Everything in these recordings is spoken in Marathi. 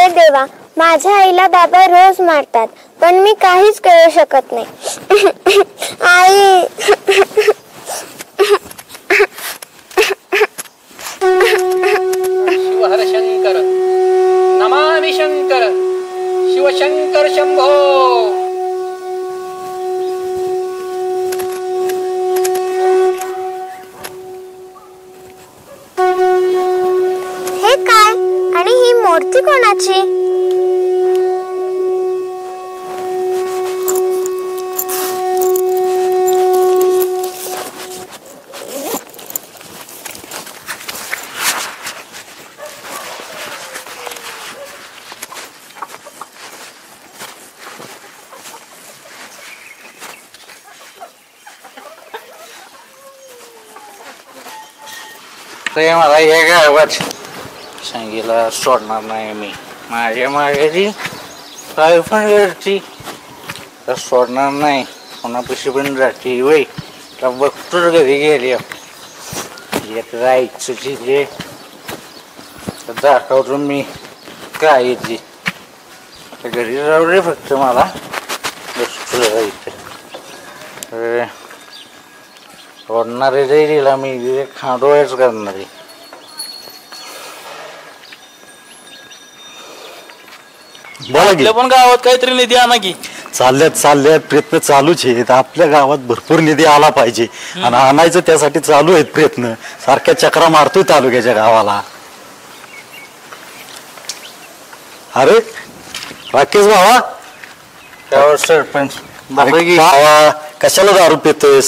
देवा, माझ्या आईला बाबा रोज मारतात पण मी काहीच करू शकत नाही. आई शिवहर शंकर नमामि शंकर शिवशंकर शंभो. हे काय आणि ही मूर्ती कोणाची? मला हे गावात सांगितलं सोडणार नाही मी. माझ्या मागे काय पण करती तर सोडणार नाही. कोणापाशी पण राहते वय तर बघतोच घरी गेली येत राहायचं तिथे दाखवतो मी काय येते. घरी जाऊ रे फक्त मला बसतो राहायचं. सोडणारे दिला मी खांडोळ्याच करणारे. आपल्या पण गावात काहीतरी निधी आणा की. चालल्यात प्रयत्न चालूच आहेत. आपल्या गावात भरपूर निधी आला पाहिजे आणि आणायचं त्यासाठी चालू आहेत प्रयत्न. सारख्या चक्रा मारतोय तालुक्याच्या गावाला. अरे राकेश भावा, सरपंच कशाला दारू पितोय?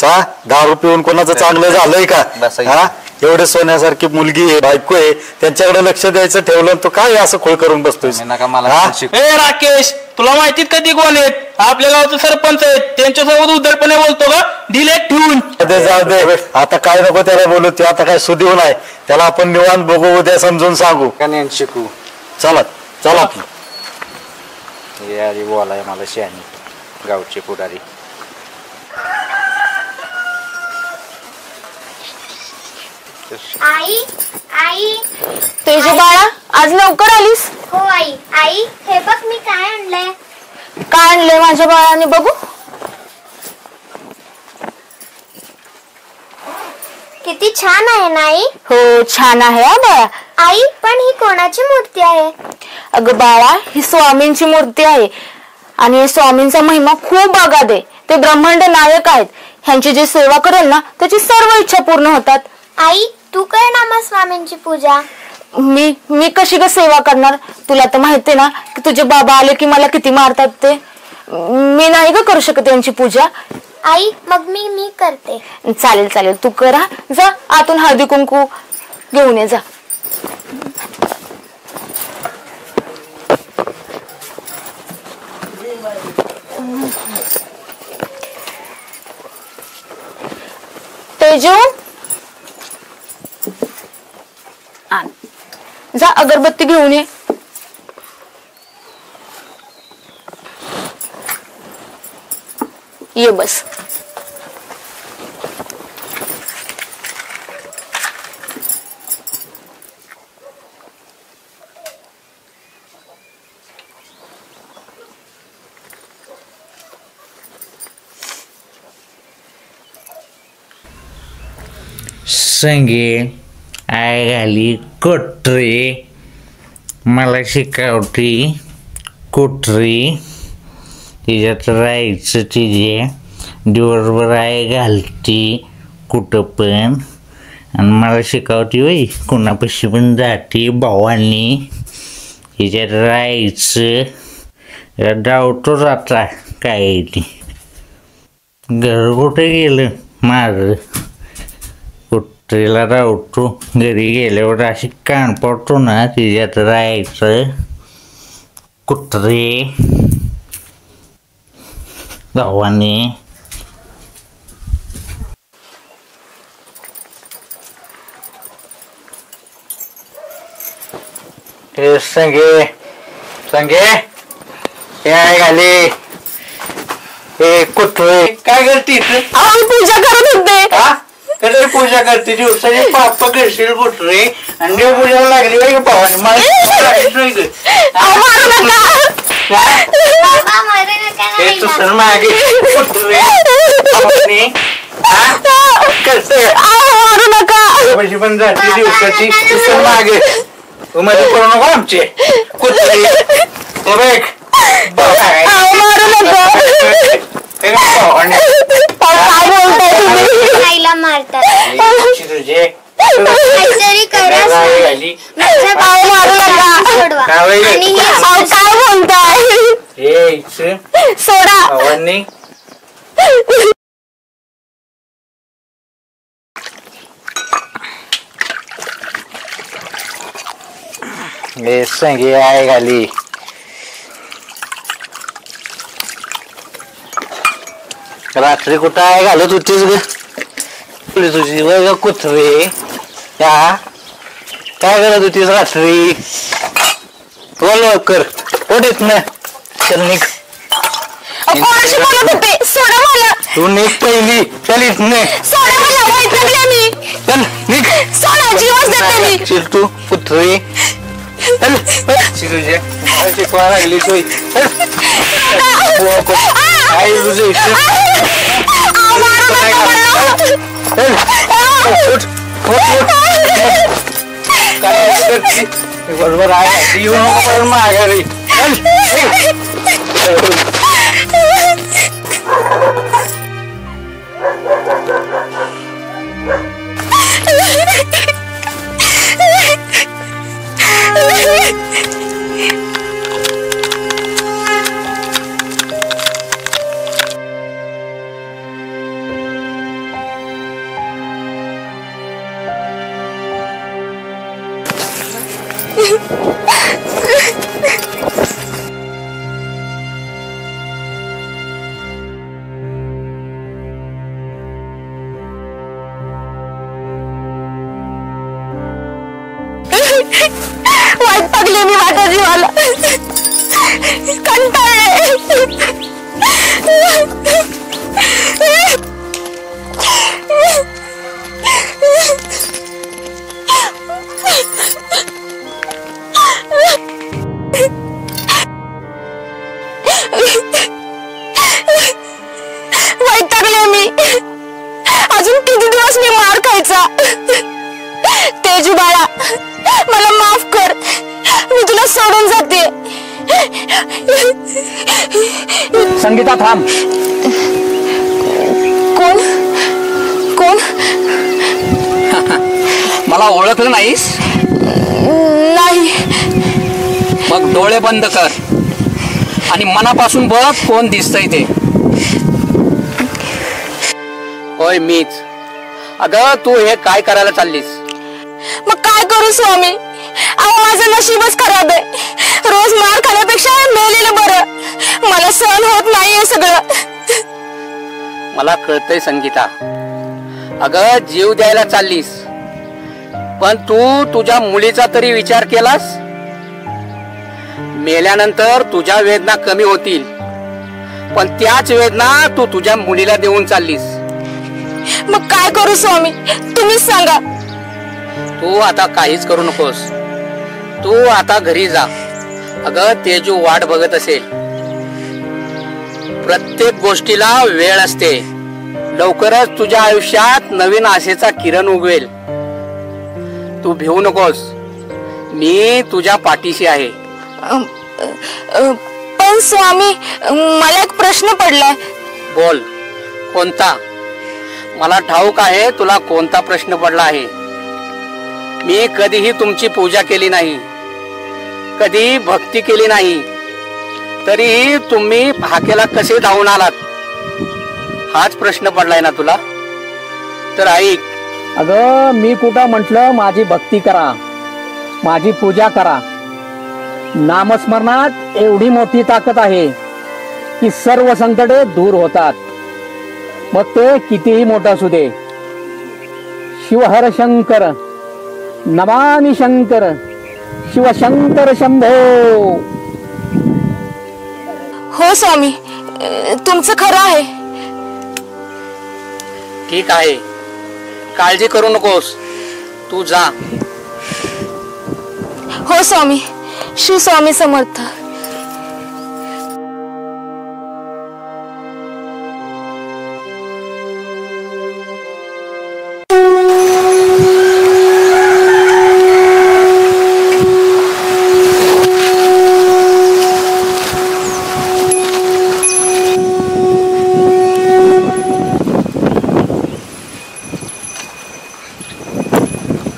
दारू पिऊन कोणाचं चांगलं झालंय का? एवढे सोन्यासारखी मुलगी आहे, बायको आहे, त्यांच्याकडे लक्ष द्यायचं ठेवलं तो काय असं खोळ करून बसतोय? राकेश, तुला माहितीत कधी कोण आहेत? आपल्या गावचे सरपंच आहेत. त्यांच्यासोबत उद्धरपणे बोलतो का? डिलेट ठेवून जाऊ दे आता. काय नको त्याला बोलू. ते आता काय सुदेव नाही. त्याला आपण निवांत बघू, उद्या समजून सांगू, शिकू. चला चला. यारी बोलाय मला शहाणी गावचे पुढारी. आई आई तेजू बाळा, आज लवकर आलीस? हो आई. आई हे बघ मी काय आणलंय. काय आणलंय माझ्या बाळाने? बघू. किती छान आहे ना आई? हो छान आहे बाळा. आई पण ही कोणाची मूर्ती आहे? अगं बाळा, ही स्वामींची मूर्ती आहे आणि स्वामींचा महिमा खूप अगाध आहे. ते ब्रह्मांड नायक आहेत. ह्यांची जी सेवा करेल ना त्याची सर्व इच्छा पूर्ण होतात. आई तू कर ना मग स्वामींची पूजा. मी कशी ग सेवा करणार? तुला तर माहितीये ना की तुझे बाबा आले की मला किती मारतात ते. मी नाही ग करू शकत यांची पूजा. आई मग मी करते. चालेल चालेल, तू करा. जा आतून हळदी कुंकू घेऊन ये जा. तेजू जा अगरबत्ती घेऊन ये. ये बस. संगे आय घाली कोटरी मला शिकवती कोटरी. तिच्यात राहायचं तिचे दिवसभर आय घालती कुठं पण आणि मला शिकवती वय कुणापाशी पण जाते भावांनी. तिच्यात राहायचं डावतो जाता काय ती घर कुठे गेलं माझं? कुत्रीला रावतो घरी गेल्यावर अशी कान पडतो ना तिच्यात राहायचं. कुत्रे गावाने हे संगे संगे हे आहे घाले हे कुत्रे काय करते पूजा करत होते. कधी पूजा करते दिवसाची पाप करशील कुत्रे आणि देवपूजाला लागली बाई पावाने मागे कुत्रे पैसे पण जाते दिवसाची मागे मध्ये करू नको आमचे कुत्रे आईला मारतात. तुझे काहीतरी करा माझ्या बाळाला सोडवा. आणि काय बोलताय? हे सोडा. भावांनी हे संगी आहे घाली रात्री कुठं आहे घालत होतीस ग तुझी ग कुत्रे काय करत होतीस रात्री? बोल लवकर ओढीत ना चल निघ. कोणाशी बोलत होते? सोडा मला. तू निघ पहिली चल इथने सोडा मला. वैतागले मी. चल निघ. सोडा जीवच देते मी. चिल तू कुत्रे चल तुझे शिकवा लागली सोय आई तुझे बरोबर आहे येऊ नको माघारी. वैतागले मी माझ्या जीवाला. कंटाळले. वैतागले मी. अजून किती दिवस मी मार खायचा? तेजू बाळा मला माफ कर. मी तुला सोडून जाते. संगीता थांब. कोण कोण? मला ओळखलं नाहीस? नाही. मग डोळे बंद कर आणि मनापासून बघ कोण दिसतंय ते. होय मीच. अगं तू हे काय करायला चाललीस? मग काय करू स्वामी? अहो माझं नशीबच खराब आहे. रोज मार खाण्यापेक्षा मेलेलं बरं. मला सहन होत नाहीये सगळं. मला कळतंय संगीता. अगं जीव द्यायला चाललीस पण तू तुझ्या मुलीचा तरी विचार केलास? मेल्यानंतर तुझ्या वेदना कमी होतील पण त्याच वेदना तू तुझ्या मुलीला देऊन चाललीस. मग काय करू स्वामी तुम्हीच सांगा. तू आता काहीच करू नकोस. तू आता घरी जा. अगं तेजू वाट बघत असेल. प्रत्येक गोष्टीला वेळ असते. लवकरच तुझ्या आयुष्यात नवीन आशेचा किरण उगवेल. तू भिवू नकोस. मी तुझ्या पाठीशी आहे. पण स्वामी मला एक प्रश्न पडलाय. बोल. कोणता? मला ठाऊक आहे तुला कोणता प्रश्न पडला आहे. मी कधीही तुमची पूजा केली नाही, कधी भक्ती केली नाही, तरीही तुम्ही हाकेला कसे धावून आलात? हाच प्रश्न पडलाय ना तुला? तर ऐक. अगं मी कुठं म्हटलं माझी भक्ती करा, माझी पूजा करा. नामस्मरणात एवढी मोठी ताकद आहे की सर्व संकटे दूर होतात, मग ते कितीही मोठं असू दे. शिवहर शंकर, नमामि शंकर, शिवशंकर शंभो. हो स्वामी, तुमचं खरं आहे. ठीक आहे, काळजी करू नकोस, तू जा. हो स्वामी. श्री स्वामी समर्थ.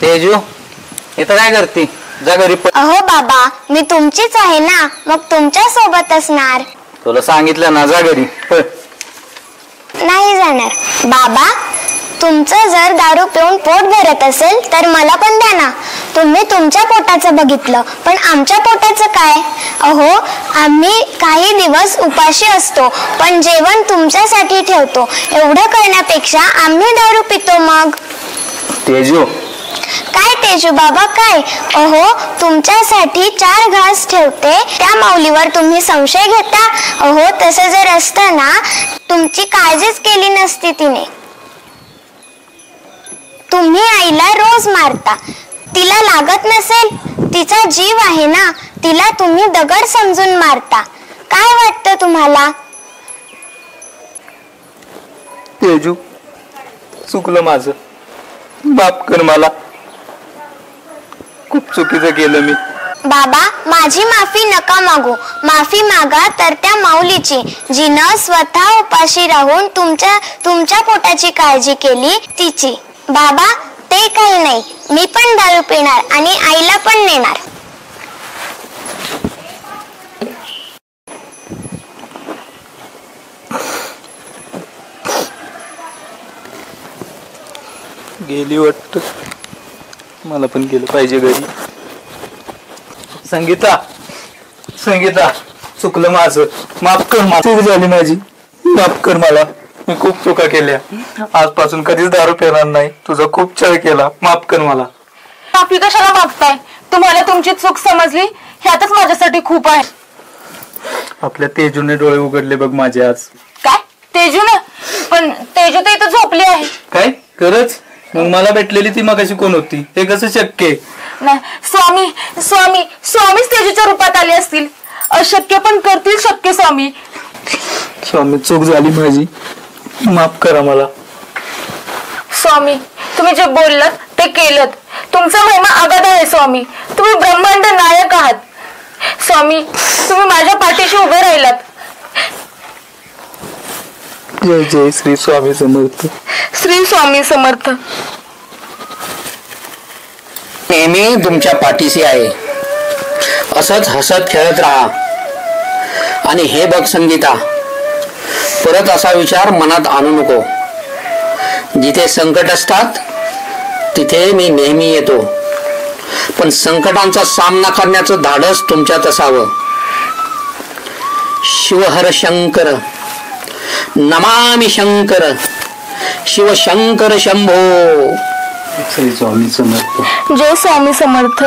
तेजू, इथं काय करते? जा घरी. अहो बाबा, मी तुमचीच आहे ना, मग तुमच्या सोबत असणार. तुला सांगितलं ना, जा घरी. नाही जाणार. बाबा, तुमचं जर दारू पिऊन पोट भरत असेल तर मला पण द्या ना. तुम्ही तुमच्या पोटाचं बघितलं, पण आमच्या पोटाचं काय? अहो, आम्ही काही दिवस उपाशी असतो, पण जेवण तुमच्यासाठी ठेवतो. एवढं करण्यापेक्षा आम्ही दारू पितो. मग तेजू. काय तेजू बाबा, काय? अहो, तुमच्यासाठी 4 घास ठेवते, त्या माऊलीवर तुम्ही संशय घेता? अहो, तसं जर असतं ना, तुमची काळजीच केली नसती तिने. तुम्ही आईला रोज मारता. तिला लागत नसेल? तिचा जीव आहे ना, तिला तुम्ही दगड समजून मारता. काय वाटतं तुम्हाला? तेजू, चुकलं माझं, माफ कर मला. खूप चुकीचं केलं मी. बाबा, माझी माफी नका मागू. माफी मागा तर त्या माऊलीची, जिनं स्वतः उपाशी राहून तुमच्या पोटाची काळजी केली, तिची. बाबा, ते काही नाही, मी पण दारू पिणार आणि आईला पण नेणार. गेली वाटत, मला पण गेलं पाहिजे घरी. संगीता, संगीता, चुकलं माझं, माफ कर. चूक झाली माझी, माफ कर मला. मी खूप चुका केल्या. आजपासून कधीच दारू पिणार नाही. तुझा खूप छळ केला, माफ कर मला. माफी कशाला मागताय? तुम्हाला तुमची चूक समजली, ह्यातच माझ्यासाठी खूप आहे. आपल्या तेजूने डोळे उघडले बघ माझे आज. काय तेजू ना? पण तेजू तर इथं झोपली आहे. काय खरंच? मग मला भेटलेली ती मगाशी कोण होती? हे कसं शक्य आहे? नाही, स्वामी स्वामी स्वामीच तेजूच्या रूपात आले असतील. अशक्य पण करतील शक्य. स्वामी, स्वामी, चूक झाली माझी, माफ करा मला. स्वामी, तुम्ही जे बोललात ते केलं. तुमचा महिमा अगाध आहे स्वामी. तुम्ही ब्रह्मांड नायक आहात. स्वामी, तुम्ही माझ्या पाठीशी उभे राहिलात. जय जय श्री स्वामी समर्थ. श्री स्वामी समर्थ. नेहमी तुमच्या पाठीशी आहे. असंच हसत खेळत राहा. आणि हे बघ संगीता, परत असा विचार मनात आणू नको. जिथे संकट असतात तिथे मी नेहमी येतो, पण संकटांचा सामना करण्याचं धाडस तुमच्यात असावं. शिवहर शंकर, नमामि शंकर, शिवशंकर शंभो. श्री स्वामी समर्थ. जय स्वामी समर्थ.